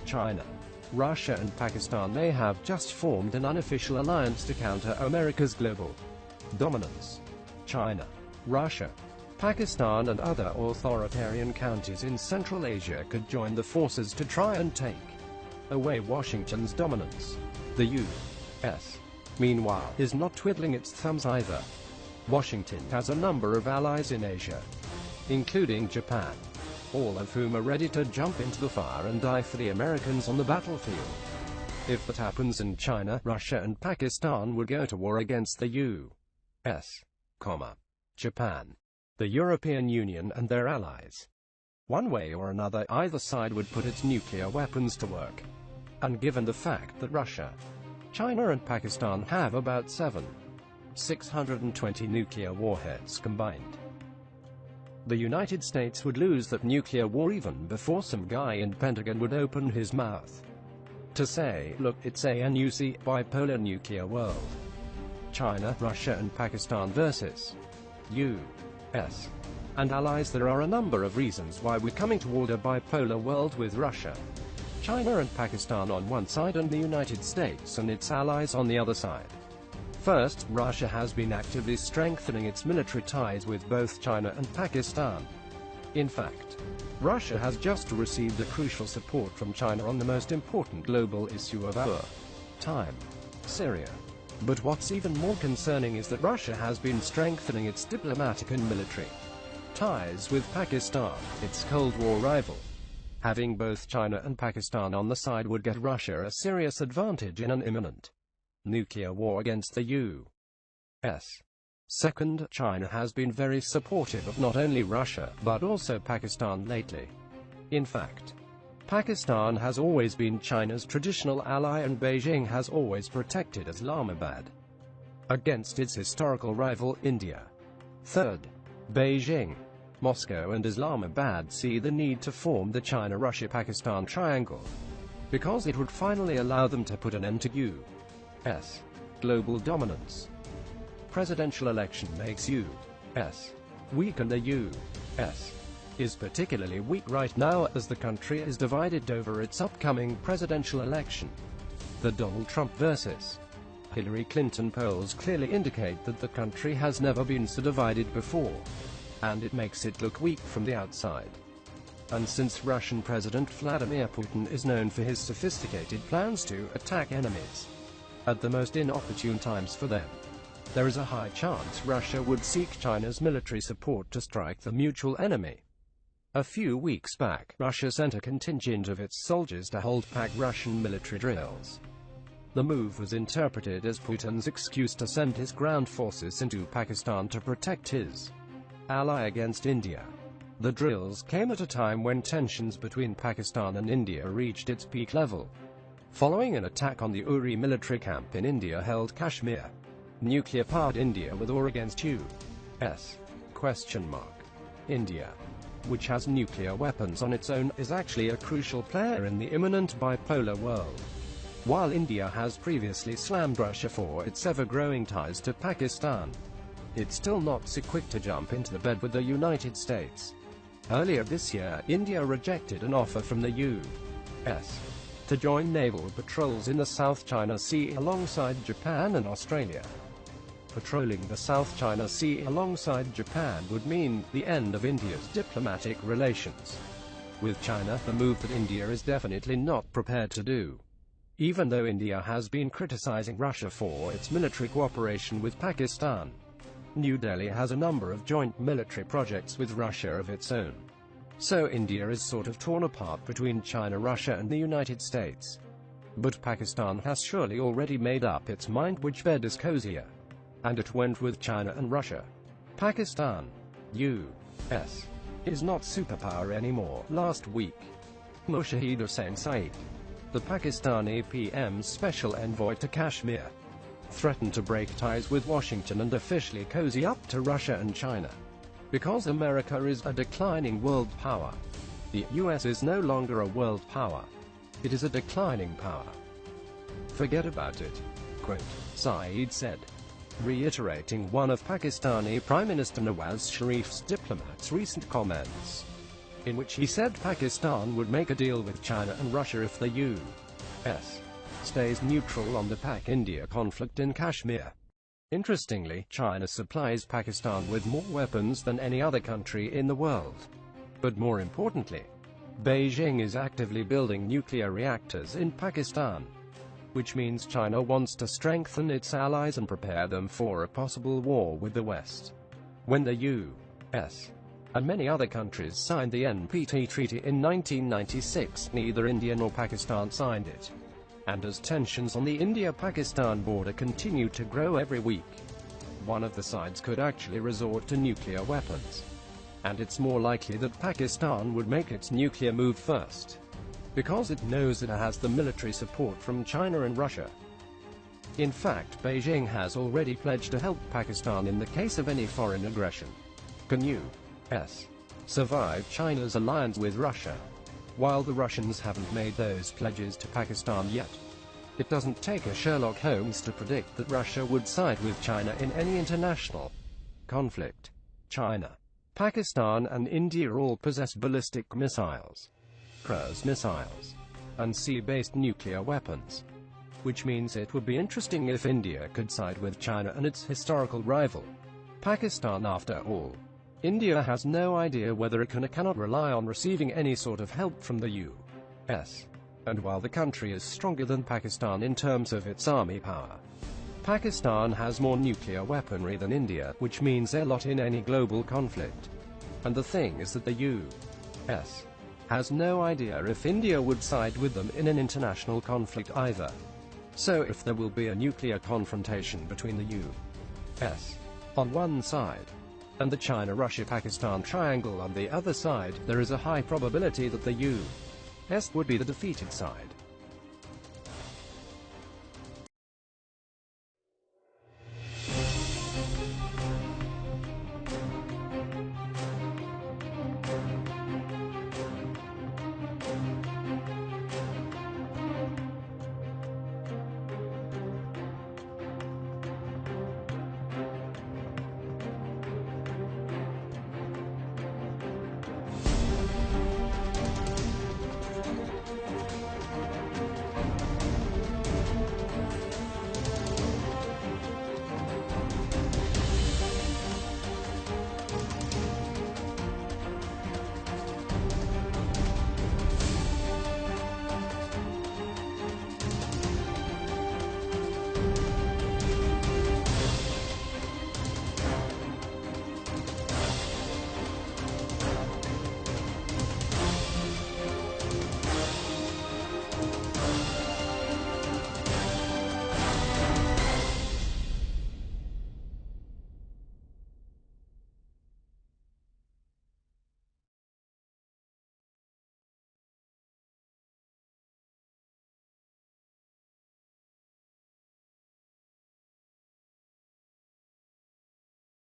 China, Russia and Pakistan may have just formed an unofficial alliance to counter America's global dominance. China, Russia, Pakistan and other authoritarian countries in Central Asia could join the forces to try and take away Washington's dominance. The U.S., meanwhile, is not twiddling its thumbs either. Washington has a number of allies in Asia, including Japan, all of whom are ready to jump into the fire and die for the Americans on the battlefield. If that happens, and China, Russia and Pakistan would go to war against the U.S., Japan, the European Union and their allies. One way or another, either side would put its nuclear weapons to work. And given the fact that Russia, China and Pakistan have about 620 nuclear warheads combined, the United States would lose that nuclear war even before some guy in Pentagon would open his mouth to say, look, it's a new bipolar nuclear world. China, Russia and Pakistan versus U.S. and allies. There are a number of reasons why we're coming toward a bipolar world with Russia, China and Pakistan on one side and the United States and its allies on the other side. First, Russia has been actively strengthening its military ties with both China and Pakistan. In fact, Russia has just received the crucial support from China on the most important global issue of our time, Syria. But what's even more concerning is that Russia has been strengthening its diplomatic and military ties with Pakistan, its Cold War rival. Having both China and Pakistan on the side would get Russia a serious advantage in an imminent nuclear war against the U.S. Second, China has been very supportive of not only Russia, but also Pakistan lately. In fact, Pakistan has always been China's traditional ally and Beijing has always protected Islamabad against its historical rival, India. Third, Beijing, Moscow and Islamabad see the need to form the China-Russia-Pakistan triangle, because it would finally allow them to put an end to U.S. global dominance. Presidential election makes U.S. weak, and the U.S. is particularly weak right now as the country is divided over its upcoming presidential election. The Donald Trump versus Hillary Clinton polls clearly indicate that the country has never been so divided before, and it makes it look weak from the outside. And since Russian President Vladimir Putin is known for his sophisticated plans to attack enemies at the most inopportune times for them, there is a high chance Russia would seek China's military support to strike the mutual enemy. A few weeks back, Russia sent a contingent of its soldiers to hold back Russian military drills. The move was interpreted as Putin's excuse to send his ground forces into Pakistan to protect his ally against India. The drills came at a time when tensions between Pakistan and India reached its peak level, following an attack on the Uri military camp in India-held Kashmir. Nuclear-powered India with or against U.S.? India, which has nuclear weapons on its own, is actually a crucial player in the imminent bipolar world. While India has previously slammed Russia for its ever-growing ties to Pakistan, it's still not so quick to jump into the bed with the United States. Earlier this year, India rejected an offer from the U.S. to join naval patrols in the South China Sea alongside Japan and Australia. Patrolling the South China Sea alongside Japan would mean the end of India's diplomatic relations with China, a move that India is definitely not prepared to do. Even though India has been criticizing Russia for its military cooperation with Pakistan, New Delhi has a number of joint military projects with Russia of its own. So India is sort of torn apart between China, Russia and the United States. But Pakistan has surely already made up its mind which bed is cozier. And it went with China and Russia. Pakistan, U.S., is not superpower anymore. Last week, Mushahid Hussain Saeed, the Pakistani PM's special envoy to Kashmir, threatened to break ties with Washington and officially cozy up to Russia and China. Because America is a declining world power. The US is no longer a world power. It is a declining power. Forget about it, quote, Saeed said, reiterating one of Pakistani Prime Minister Nawaz Sharif's diplomats' recent comments. in which he said Pakistan would make a deal with China and Russia if the U.S. stays neutral on the Pak-India conflict in Kashmir. Interestingly, China supplies Pakistan with more weapons than any other country in the world. But more importantly, Beijing is actively building nuclear reactors in Pakistan, which means China wants to strengthen its allies and prepare them for a possible war with the West. When the U.S. and many other countries signed the NPT treaty in 1996, neither India nor Pakistan signed it. And as tensions on the India-Pakistan border continue to grow every week, one of the sides could actually resort to nuclear weapons. And it's more likely that Pakistan would make its nuclear move first, because it knows it has the military support from China and Russia. In fact, Beijing has already pledged to help Pakistan in the case of any foreign aggression. Can U.S. survive China's alliance with Russia? While the Russians haven't made those pledges to Pakistan yet, it doesn't take a Sherlock Holmes to predict that Russia would side with China in any international conflict. China, Pakistan and India all possess ballistic missiles, cruise missiles, and sea-based nuclear weapons, which means it would be interesting if India could side with China and its historical rival, Pakistan. After all, India has no idea whether it can or cannot rely on receiving any sort of help from the U.S. And while the country is stronger than Pakistan in terms of its army power, Pakistan has more nuclear weaponry than India, which means they're not in any global conflict. And the thing is that the U.S. has no idea if India would side with them in an international conflict either. So if there will be a nuclear confrontation between the U.S. on one side, and the China-Russia-Pakistan triangle on the other side, there is a high probability that the U.S. would be the defeated side.